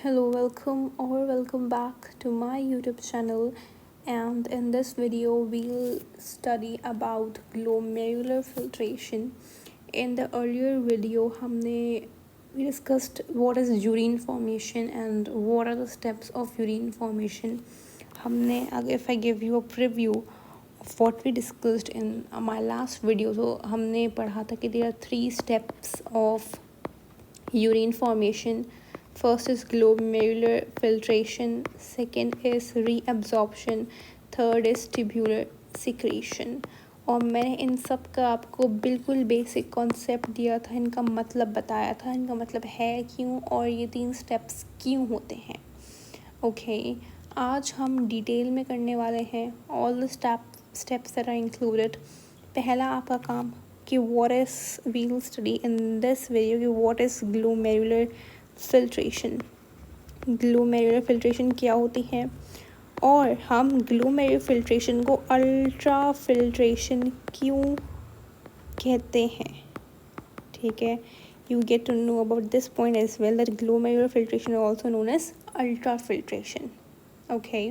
Hello, welcome back to my YouTube channel. And in this video, we'll study about glomerular filtration. In the earlier video, we discussed what is urine formation and what are the steps of urine formation. If I give you a preview of what we discussed in my last video, so हमने पढ़ा था कि there are 3 steps of urine formation. First is glomerular filtration, second is reabsorption, third is tubular secretion. और मैंने इन सब का आपको बिल्कुल बेसिक कॉन्सेप्ट दिया था, इनका मतलब बताया था, इनका मतलब है क्यों और ये 3 स्टेप्स क्यों होते हैं. ओके, आज हम डिटेल में करने वाले हैं all the steps that are included. पहला आपका काम कि what is we'll study in this video कि what is glomerular filtration. glomerular filtration क्या होती है और हम glomerular filtration को अल्ट्रा फिल्ट्रेशन क्यों कहते हैं. ठीक है, you get to know about this point as well, that glomerular filtration is also known as ultra filtration. okay,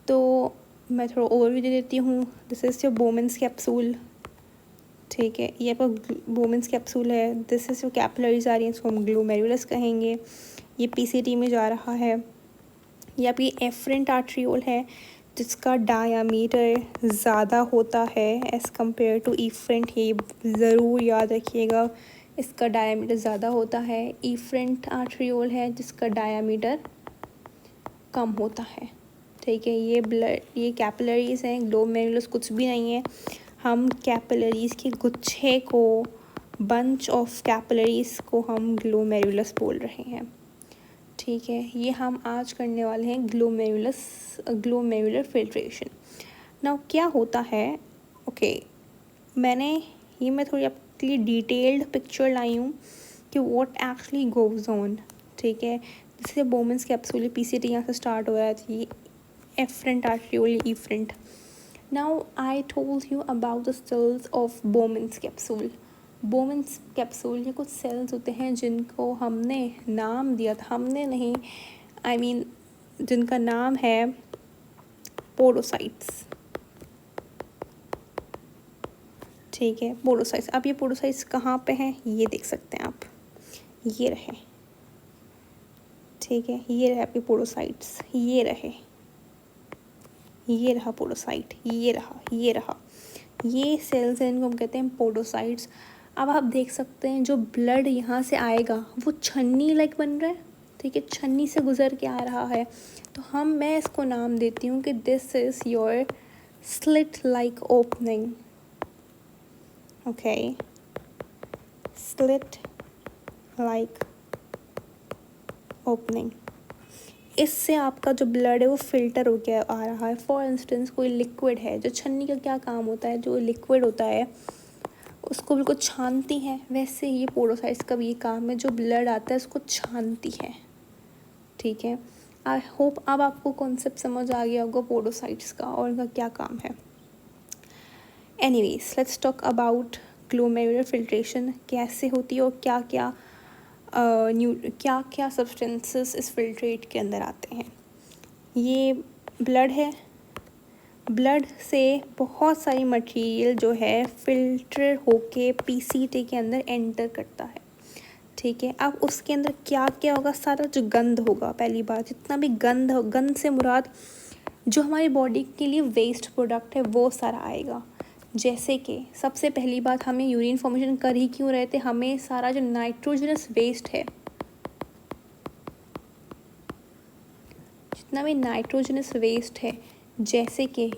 तो मैं थोड़ा ओवरव्यू दे देती हूँ. This is your बोमेंस capsule. ठीक है, ये आपका बोमेंस कैप्सूल है. दिस इज़ जो कैपिलरीज आ रही हैं, इसको हम ग्लोमेरुलस कहेंगे. ये पीसीटी में जा रहा है. ये आपकी एफरेंट आर्ट्रियोल है जिसका डायामीटर ज़्यादा होता है एज़ कम्पेयर टू इफरेंट. ये ज़रूर याद रखिएगा, इसका डायामीटर ज़्यादा होता है. इफरेंट आर्ट्रियोल है जिसका डायामीटर कम होता है. ठीक है, ये कैपिलरीज हैं. ग्लोमेरुलस कुछ भी नहीं है. हम कैपिलरीज़ के गुच्छे को, बंच ऑफ कैपिलरीज़ को हम ग्लोमेरुलस बोल रहे हैं. ठीक है, ये हम आज करने वाले हैं ग्लोमेरुलर फिल्ट्रेशन. नाउ क्या होता है. ओके, मैं थोड़ी आपके लिए डिटेल्ड पिक्चर लाई हूँ कि व्हाट एक्चुअली गोज़ ऑन. ठीक है, जैसे बोमेंस कैप्सूल पीसीटी यहाँ से स्टार्ट हो रहा थी. Afferent arteriole, efferent. Now I told you about the cells of Bowman's capsule. Bowman's capsule ये कुछ सेल्स होते हैं जिनको हमने नाम दिया था. हमने नहीं, जिनका नाम है पोडोसाइट्स. ठीक है, पोडोसाइट्स. अब ये पोडोसाइट्स कहाँ पे हैं ये देख सकते हैं आप. ये रहे. ठीक है, ये रहे आपके पोडोसाइट्स. ये रहे, ये रहा पोडोसाइट. ये रहा. ये सेल्स हैं, इनको हम कहते हैं पोडोसाइट्स. अब आप देख सकते हैं जो ब्लड यहाँ से आएगा वो छन्नी लाइक बन रहा है. ठीक है, छन्नी से गुजर के आ रहा है. तो मैं इसको नाम देती हूँ कि this is your slit like opening. Okay, slit like opening. इससे आपका जो ब्लड है वो फिल्टर होके आ रहा है. फॉर इंस्टेंस कोई लिक्विड है, जो छन्नी का क्या काम होता है, जो लिक्विड होता है उसको बिल्कुल छानती है, वैसे ये पोडोसाइट्स का भी ये काम है, जो ब्लड आता है उसको छानती है. ठीक है, आई होप अब आपको कॉन्सेप्ट समझ आ गया होगा पोडोसाइट्स का और इनका क्या काम है. Anyways, let's talk about glomerular filtration. कैसे होती है और क्या क्या सब्सटेंसेस इस फिल्ट्रेट के अंदर आते हैं. ये ब्लड है. ब्लड से बहुत सारी मटेरियल जो है फिल्टर होके पीसीटी के अंदर एंटर करता है. ठीक है, अब उसके अंदर क्या क्या होगा. सारा जो गंद होगा, पहली बात, जितना भी गंद से मुराद जो हमारी बॉडी के लिए वेस्ट प्रोडक्ट है वो सारा आएगा. जैसे कि सबसे पहली बात, हमें यूरिन फॉर्मेशन कर ही क्यों रहे थे, हमें सारा जो नाइट्रोजनस वेस्ट है, जितना भी नाइट्रोजनस वेस्ट है, जैसे कि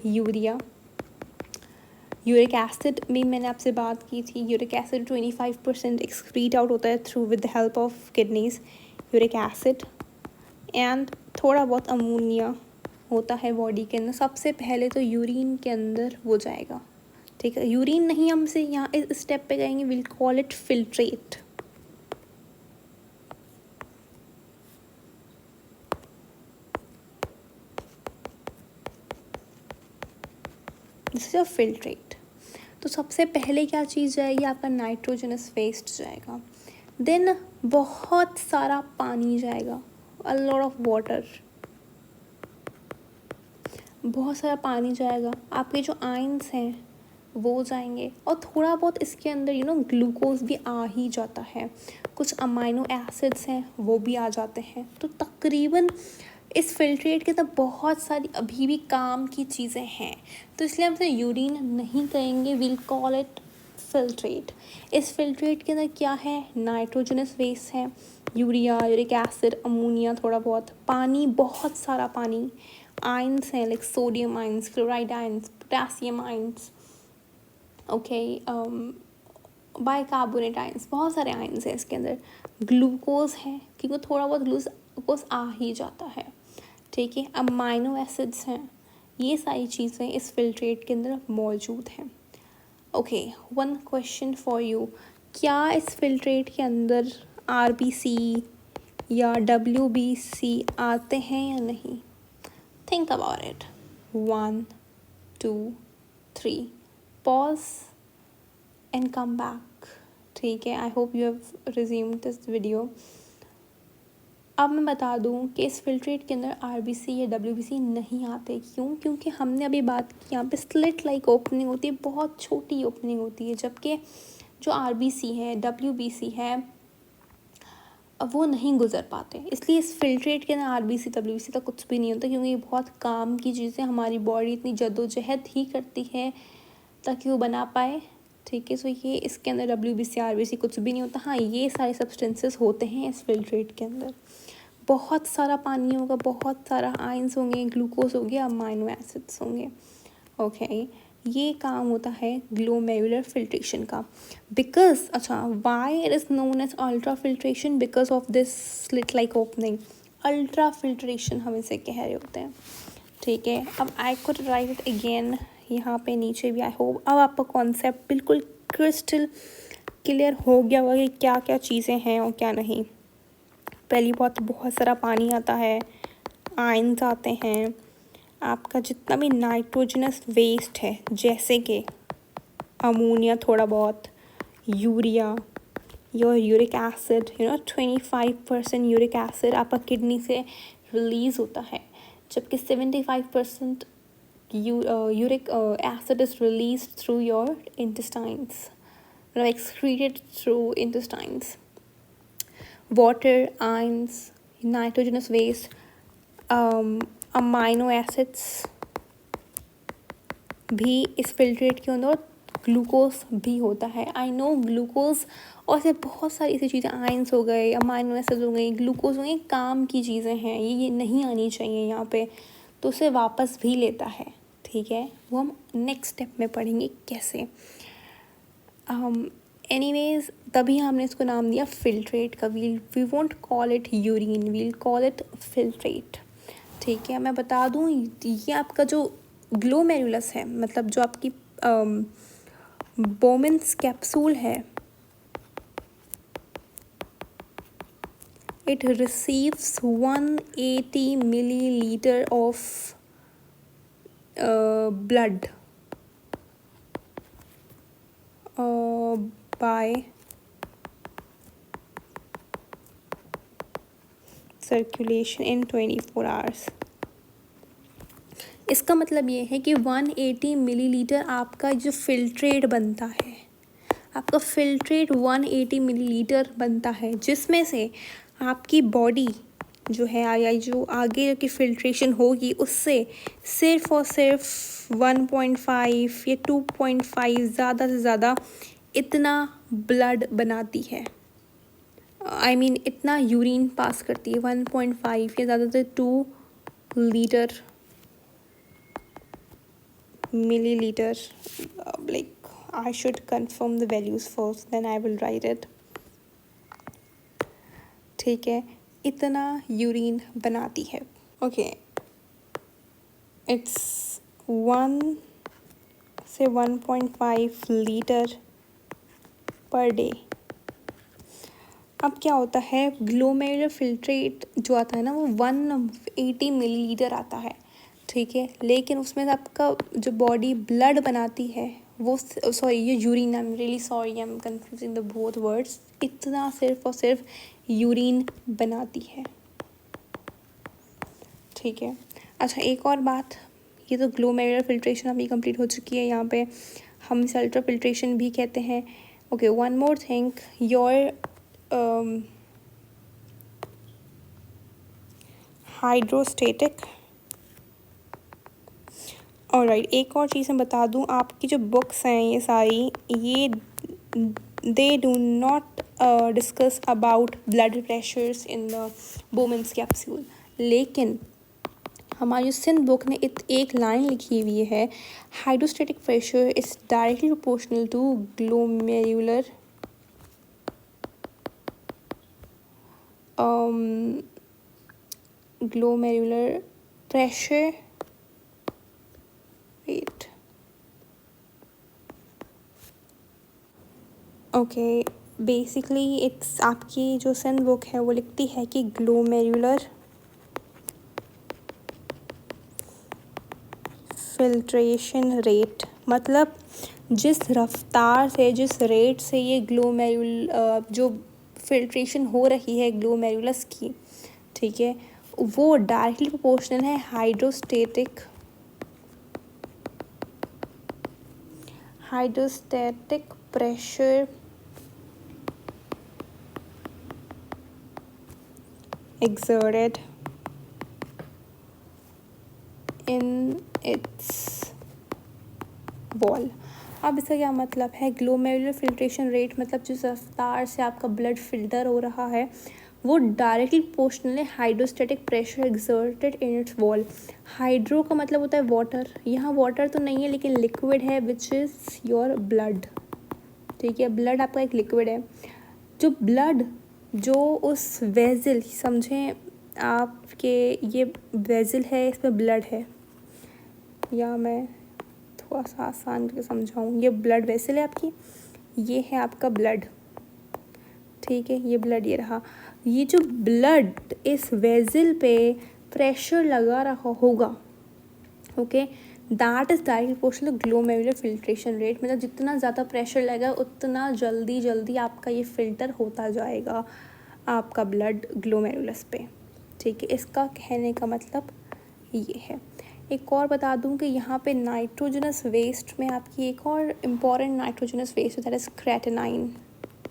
यूरिक एसिड में मैंने आपसे बात की थी. यूरिक एसिड 25% एक्सक्रीट आउट होता है through with the help of kidneys. Uric acid and थोड़ा बहुत अमोनिया होता है बॉडी के अंदर. सबसे पहले तो यूरिन के अंदर वो जाएगा. ठीक है, यूरिन नहीं, हमसे यहाँ इस स्टेप पे जाएंगे, will call it filtrate. This is a filtrate. तो सबसे पहले क्या चीज़ जाएगी, आपका नाइट्रोजनस वेस्ट जाएगा. देन बहुत सारा पानी जाएगा. अ लॉट ऑफ वाटर, बहुत सारा पानी जाएगा, आपके जो आयंस हैं वो जाएंगे, और थोड़ा बहुत इसके अंदर ग्लूकोज भी आ ही जाता है, कुछ अमाइनो एसिड्स हैं वो भी आ जाते हैं। तो तकरीबन इस फिल्ट्रेट के अंदर बहुत सारी अभी भी काम की चीज़ें हैं, तो इसलिए हम इसे यूरिन नहीं कहेंगे, वील कॉल इट फिल्ट्रेट। इस फिल्ट्रेट के अंदर क्या है, नाइट्रोजनस वेस्ट है, यूरिया, यूरिक एसिड, अमोनिया, थोड़ा बहुत पानी, बहुत सारा पानी, आयंस हैं like sodium ions, chloride ions, potassium ions, okay, bicarbonate ions, बहुत सारे आयंस हैं इसके अंदर, ग्लूकोज है क्योंकि थोड़ा बहुत ग्लूकोज आ ही जाता है, ठीक है, अमाइनो एसिड्स हैं, ये सारी चीज़ें इस फिल्ट्रेट के अंदर मौजूद हैं। Okay, one question for you, क्या इस फिल्ट्रेट के अंदर आरबीसी या डब्ल्यूबीसी आते हैं या नहीं? Think about it, 1 2 3, pause and come back, ठीक है। I hope you have resumed this video. अब मैं बता दूं कि इस फिल्ट्रेट के अंदर आरबीसी या डब्ल्यूबीसी नहीं आते, क्यों? क्योंकि हमने अभी बात की यहाँ पे स्लिट लाइक ओपनिंग होती है, बहुत छोटी ओपनिंग होती है, जबकि जो आरबीसी है, डब्ल्यूबीसी है, वो नहीं गुजर पाते। इसलिए इस फिल्ट्रेट के अंदर आरबीसी डब्ल्यूबीसी तक कुछ भी नहीं होता, क्योंकि ये बहुत काम की चीज़ें, हमारी बॉडी इतनी जद्दोजहद ही करती है ताकि वो बना पाए, ठीक है। सो ये इसके अंदर डब्ल्यूबीसी आरबीसी कुछ भी नहीं होता। हाँ, ये सारे सब्सटेंसेस होते हैं इस फिल्ट्रेट के अंदर, बहुत सारा पानी होगा, बहुत सारा आयंस होंगे, ग्लूकोज होंगे, अमाइनो एसिड्स होंगे, ओके। ये काम होता है ग्लोमेरुलर फिल्ट्रेशन का। बिकॉज, अच्छा, why it is known as ultra filtration? Because of this slit like opening, ultra filtration हम इसे कह रहे होते हैं, ठीक है। अब I could write it again यहाँ पे नीचे भी। आई होप अब आपका कॉन्सेप्ट बिल्कुल क्रिस्टल क्लियर हो गया होगा कि क्या क्या चीज़ें हैं और क्या नहीं। पहली बात, बहुत सारा पानी आता है, आयंस आते हैं, आपका जितना भी नाइट्रोजनस वेस्ट है, जैसे कि अमोनिया, थोड़ा बहुत urea, your uric acid, 25% uric acid आपका किडनी से रिलीज़ होता है, जबकि 75% uric acid is released through your intestines, excreted through intestines. Water, ions, nitrogenous waste, amino acids भी इस फिल्ट्रेट के अंदर, ग्लूकोज भी होता है। आई नो ग्लूकोज और ऐसे बहुत सारी ऐसी चीज़ें, आयंस हो गए, अमाइनो एसिड्स हो गए, ग्लूकोज हो गए, काम की चीज़ें हैं, ये नहीं आनी चाहिए यहाँ पे, तो उसे वापस भी लेता है, ठीक है। वो हम नेक्स्ट स्टेप में पढ़ेंगे कैसे। एनीवेज, तभी हमने इसको नाम दिया फिल्ट्रेट का। We won't call it urine, we'll call it filtrate, ठीक है। मैं बता दूँ, ये आपका जो ग्लोमेरुलस है, मतलब जो आपकी बोमेन्स कैप्सूल है, it receives 180 milliliter of blood by circulation in 24 hours। इसका मतलब ये है कि 180 मिलीलीटर आपका जो फिल्ट्रेट बनता है, आपका फिल्ट्रेट 180 मिलीलीटर बनता है, जिसमें से आपकी बॉडी जो है या जो आगे की फिल्ट्रेशन होगी उससे सिर्फ और सिर्फ 1.5 या 2.5 ज़्यादा से ज़्यादा इतना ब्लड बनाती है। आई मीन इतना यूरिन पास करती है, 1.5 या ज़्यादा से 2 litre milliliter, like I should confirm the values first, then I will write it, ठीक है। इतना यूरिन बनाती है, ओके। इट्स 1 से 1.5 लीटर पर डे। अब क्या होता है, ग्लोमेरुलर फिल्ट्रेट जो आता है ना, वो 180 मिलीलीटर आता है, ठीक है। लेकिन उसमें आपका जो बॉडी ब्लड बनाती है वो, सॉरी ये urine, I am really sorry, I am confusing the both words, इतना सिर्फ और सिर्फ यूरिन बनाती है, ठीक है। अच्छा, एक और बात, ये तो ग्लोमेरुलर फिल्ट्रेशन अभी कंप्लीट हो चुकी है, यहाँ पे हम इसे अल्ट्रा फिल्ट्रेशन भी कहते हैं। Okay, one more thing, your hydrostatic. Alright, एक और चीज़ मैं बता दूँ, आपकी जो बुक्स हैं ये सारी, ये they do not discuss about blood pressures in the बोमेंस capsule, लेकिन हमारी जो सिंध बुक ने एक लाइन लिखी हुई है, hydrostatic pressure is directly proportional to glomerular pressure rate. Okay, basically it's, आपकी जो सिंध बुक है वो लिखती है कि ग्लोमेरुलर फिल्ट्रेशन रेट, मतलब जिस रफ्तार से, जिस रेट से ये जो फिल्ट्रेशन हो रही है ग्लोमेरुलस की, ठीक है, वो डायरेक्टली प्रोपोर्शनल है hydrostatic pressure exerted in its wall। अब इसका क्या मतलब है? ग्लोमेरुलर फिल्ट्रेशन रेट मतलब जिस रफ्तार से आपका ब्लड फिल्टर हो रहा है वो डायरेक्टली प्रोपोर्शनल है hydrostatic pressure exerted in its wall. Hydro का मतलब होता है वाटर, यहाँ वाटर तो नहीं है लेकिन लिक्विड है विच इज़ योर ब्लड, ठीक है। ब्लड आपका एक लिक्विड है, जो ब्लड जो उस वेजल, समझें आपके ये वेजल है, इसमें ब्लड है, या मैं थोड़ा सा आसान करके समझाऊँ, ये ब्लड वेसल है आपकी, ये है आपका ब्लड, ठीक है, ये ब्लड ये रहा। ये जो ब्लड इस वेजल पे प्रेशर लगा रहा होगा, okay, that is directly proportional glomerular filtration rate, मतलब जितना ज़्यादा प्रेशर लगेगा उतना जल्दी जल्दी आपका ये फ़िल्टर होता जाएगा आपका ब्लड ग्लोमेरुलस पे, ठीक है। इसका कहने का मतलब ये है। एक और बता दूं कि यहाँ पे नाइट्रोजनस वेस्ट में आपकी एक और इम्पॉर्टेंट नाइट्रोजनस वेस्ट है, दैट इज़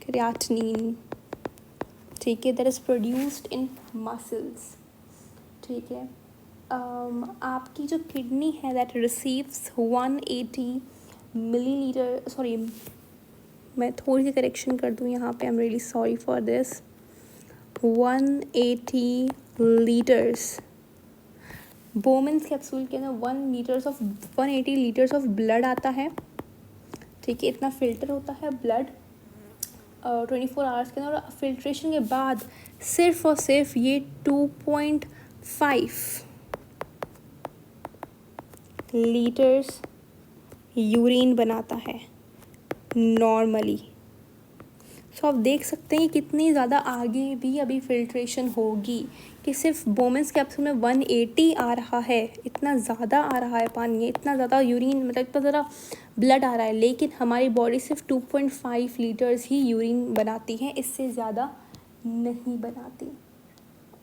क्रिएटिनिन, ठीक है, that is produced in muscles, ठीक है। आपकी जो किडनी है दैट रिसीव्स 180 मिलीलीटर, सॉरी मैं थोड़ी सी करेक्शन कर दूँ यहाँ पे, I am really sorry for this, 180 litres बोमेंस capsule के अंदर 180 लीटर्स ऑफ ब्लड आता है, ठीक है, इतना फिल्टर होता है ब्लड 24 आवर्स के अंदर, और फिल्ट्रेशन के बाद सिर्फ और सिर्फ ये 2.5 लीटर्स यूरिन बनाता है नॉर्मली। सो आप देख सकते हैं कि कितनी ज़्यादा आगे भी अभी फिल्ट्रेशन होगी, कि सिर्फ बोमेंस कैप्सूल में 180 आ रहा है, इतना ज़्यादा आ रहा है पानी, इतना ज़्यादा यूरिन, मतलब इतना ज़्यादा ब्लड आ रहा है, लेकिन हमारी बॉडी सिर्फ 2.5 लीटर्स ही यूरिन बनाती है, इससे ज़्यादा नहीं बनाती,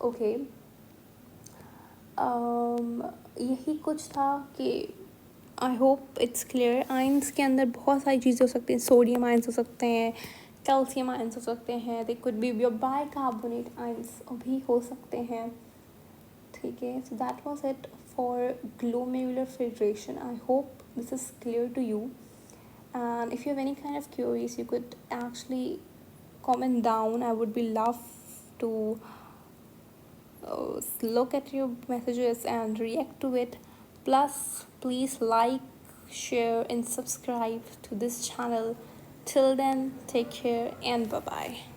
ओके। यही कुछ था कि I hope it's clear. Ions के अंदर बहुत सारी चीज़ें हो सकती हैं, सोडियम आयंस हो सकते हैं, कैल्शियम आयंस हो सकते हैं, they could be your bicarbonate ions भी हो सकते हैं, ठीक है। So that was it for glomerular filtration. I hope this is clear to you, and if you have any kind of queries you could actually comment down. I would be love to look at your messages and react to it. Plus please like, share and subscribe to this channel. Till then, take care and bye bye.